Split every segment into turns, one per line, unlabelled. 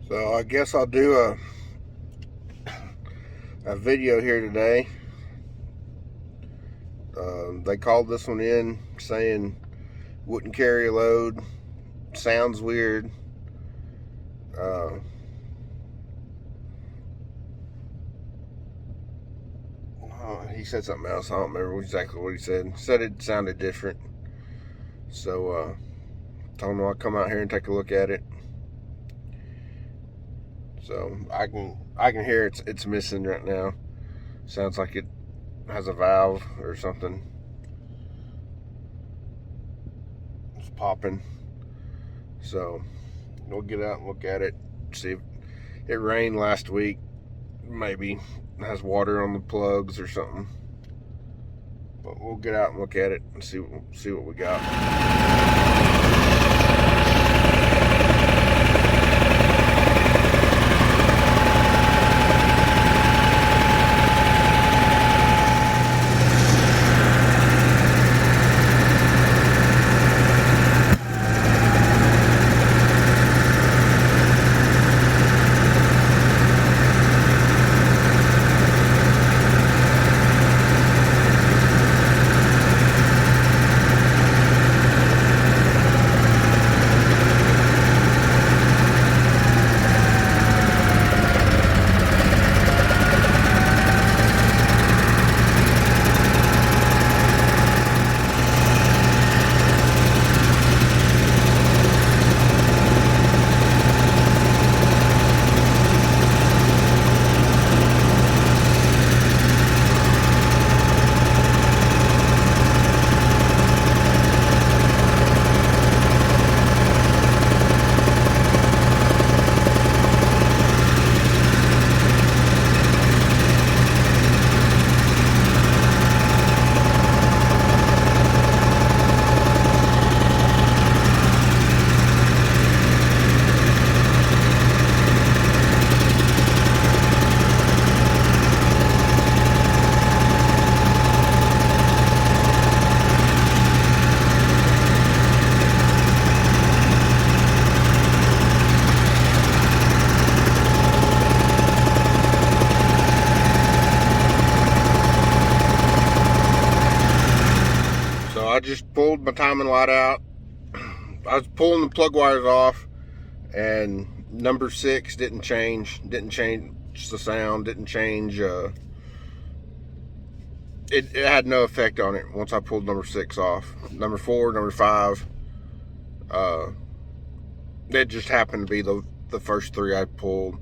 So I guess I'll do a video here today. They called this one in saying wouldn't carry a load. Sounds weird. He said something else. I don't remember exactly what he said. Said it sounded different. So told him I'll come out here and take a look at it. So I can hear it's missing right now. Sounds like it has a valve or something. It's popping. So we'll get out and look at it. See if it rained last week. Maybe it has water on the plugs or something. But we'll get out and look at it and see what we got. I just pulled my timing light out. I was pulling the plug wires off, and number 6 didn't change the sound, didn't change. It had no effect on it once I pulled number 6 off. Number 4, number 5, it just happened to be the first 3 I pulled.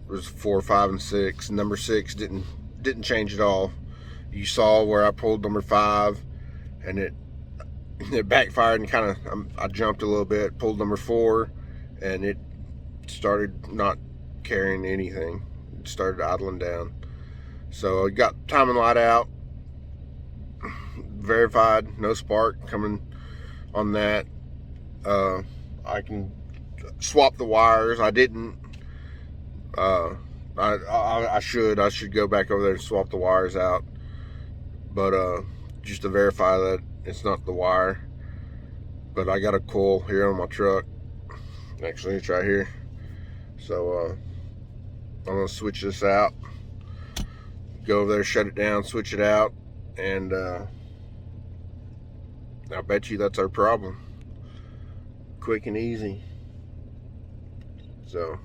It was 4, 5, and 6. Number 6 didn't change at all. You saw where I pulled number 5, and it backfired, and kind of I jumped a little bit, pulled number 4, and it started not carrying anything. It started idling down. So I got timing light out, verified, no spark coming on that. I can swap the wires. I didn't. I should go back over there and swap the wires out, but just to verify that it's not the wire. But I got a coil here on my truck. Actually, it's right here. So I'm gonna switch this out, go over there, shut it down, switch it out, and I bet you that's our problem. Quick and easy. So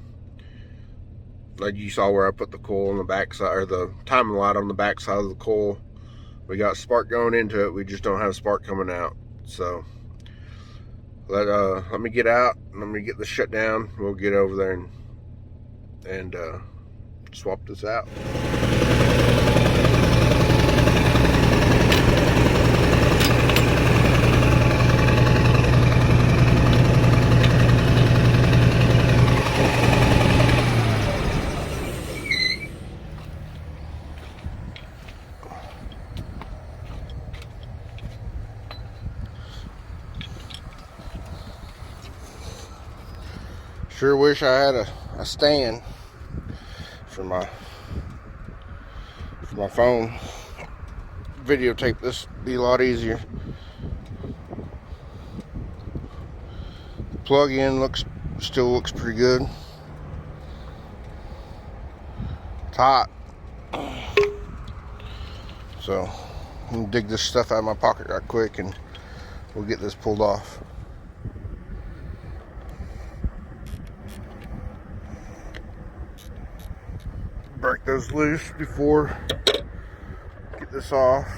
like you saw where I put the coil on the back side, or the timing light on the back side of the coil. We got spark going into it, we just don't have spark coming out. So let me get out, and let me get this shut down. We'll get over there and swap this out. Sure wish I had a stand for my phone. Videotape this would be a lot easier. The plug-in still looks pretty good. It's hot. So I'm gonna dig this stuff out of my pocket right quick and we'll get this pulled off. Break those loose before get this off.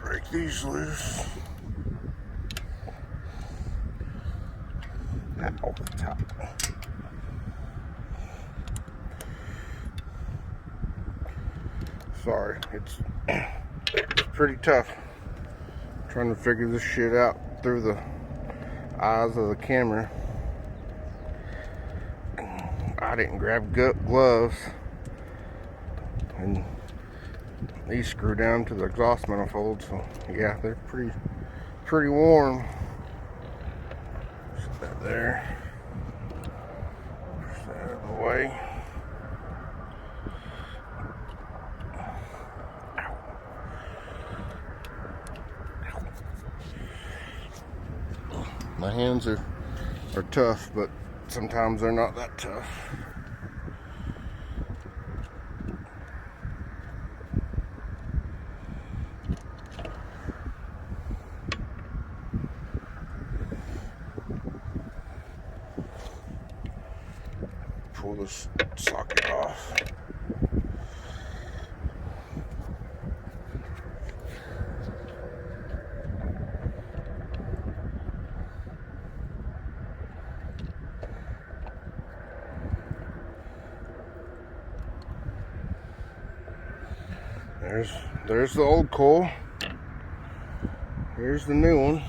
Break these loose. Ow, it's hot. Sorry, it's pretty tough trying to figure this shit out through the eyes of the camera. I didn't grab gloves, and these screw down to the exhaust manifold, so yeah, they're pretty warm. Set that there. Push that out of the way. My hands are tough, but sometimes they're not that tough. Pull this socket off. There's the old coil. Here's the new one.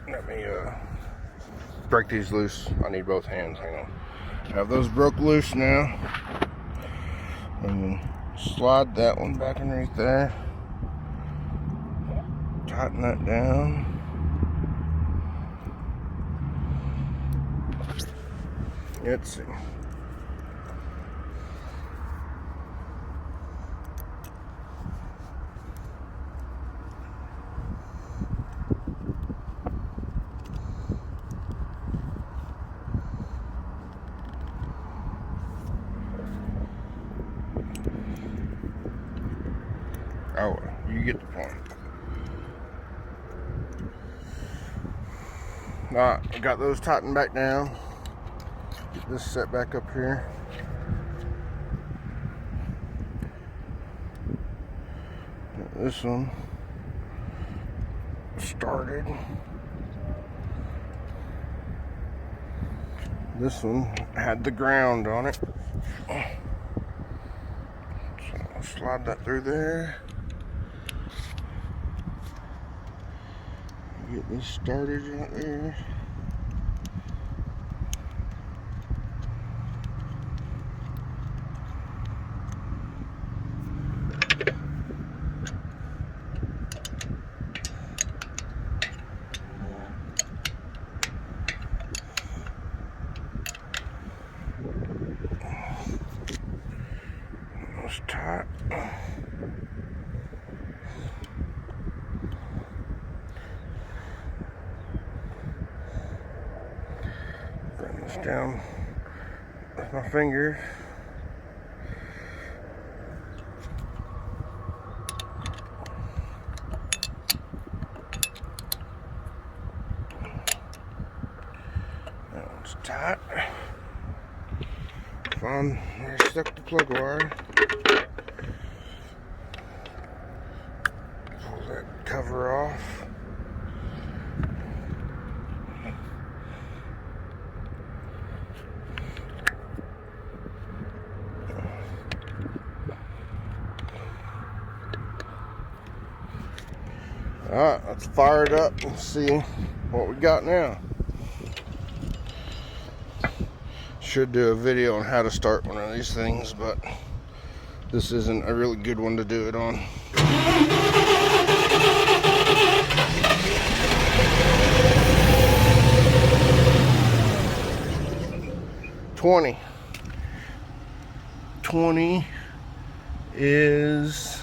Let me break these loose. I need both hands. Hang on. Have those broke loose now. And then slide that one back underneath there. Tighten that down. Let's see. Oh, you get the point. Alright, I got those tightened back down. Get this set back up here. Get this one started. This one had the ground on it. So I'll slide that through there. Get this started right there. It's tight. Down with my fingers. That one's tight. Find where I stuck the plug wire. Pull that cover off. Alright, let's fire it up and see what we got now. Should do a video on how to start one of these things, but this isn't a really good one to do it on. $20 is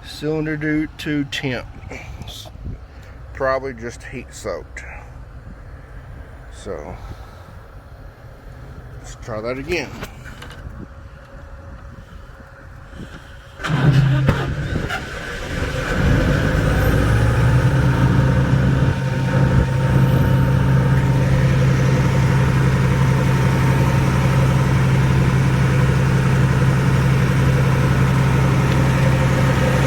cylinder due to temp. It's probably just heat soaked. So Let's try that again.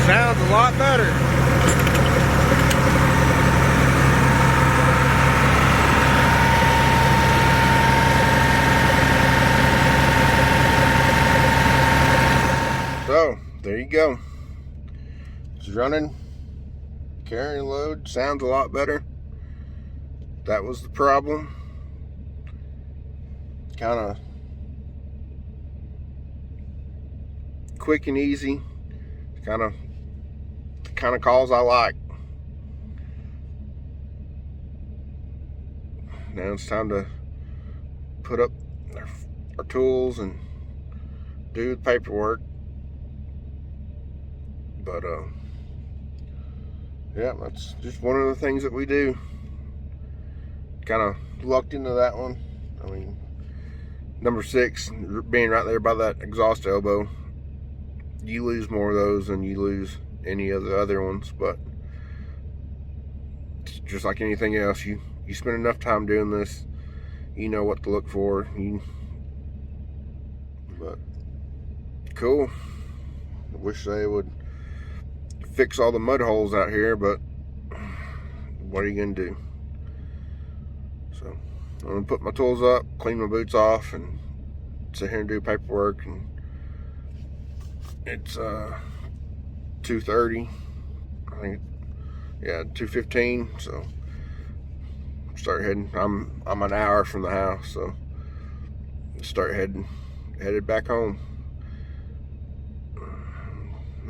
Sounds a lot better. So, there you go. It's running, carrying load, sounds a lot better. That was the problem. Kind of quick and easy. Kind of calls I like. Now it's time to put up our tools and do the paperwork. But yeah, that's just one of the things that we do. Kind of lucked into that one. I mean, number 6 being right there by that exhaust elbow, you lose more of those than you lose any of the other ones. But it's just like anything else, you spend enough time doing this, you know what to look for. But cool. I wish they would fix all the mud holes out here, but what are you gonna do? So I'm gonna put my tools up, clean my boots off, and sit here and do paperwork. And it's 2:30, I think. Yeah, 2:15. So start heading. I'm an hour from the house, so start headed back home.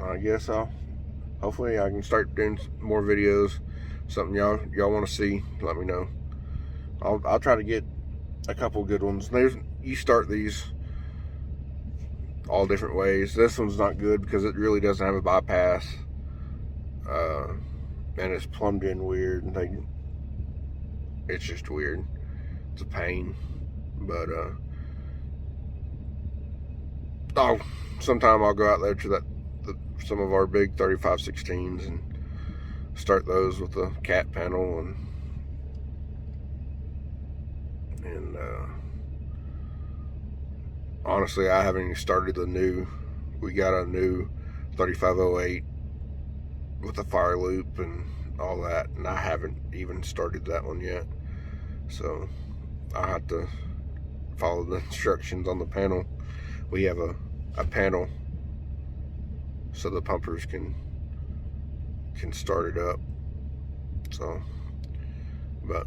I guess hopefully I can start doing more videos. Something y'all want to see, let me know. I'll try to get a couple good ones. You start these all different ways. This one's not good because it really doesn't have a bypass, and it's plumbed in weird, and it's just weird. It's a pain. But sometime I'll go out there to some of our big 3516s and start those with the cat panel, and honestly, I haven't even started we got a new 3508 with a fire loop and all that, and I haven't even started that one yet. So I have to follow the instructions on the panel. We have a panel so the pumpers can start it up. So, but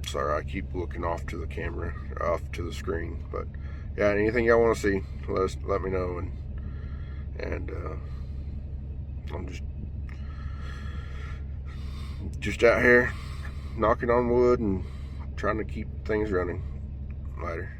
sorry, I keep looking off to the camera, off to the screen. But yeah, anything y'all want to see, let me know. And I'm just out here knocking on wood and trying to keep things running. Later.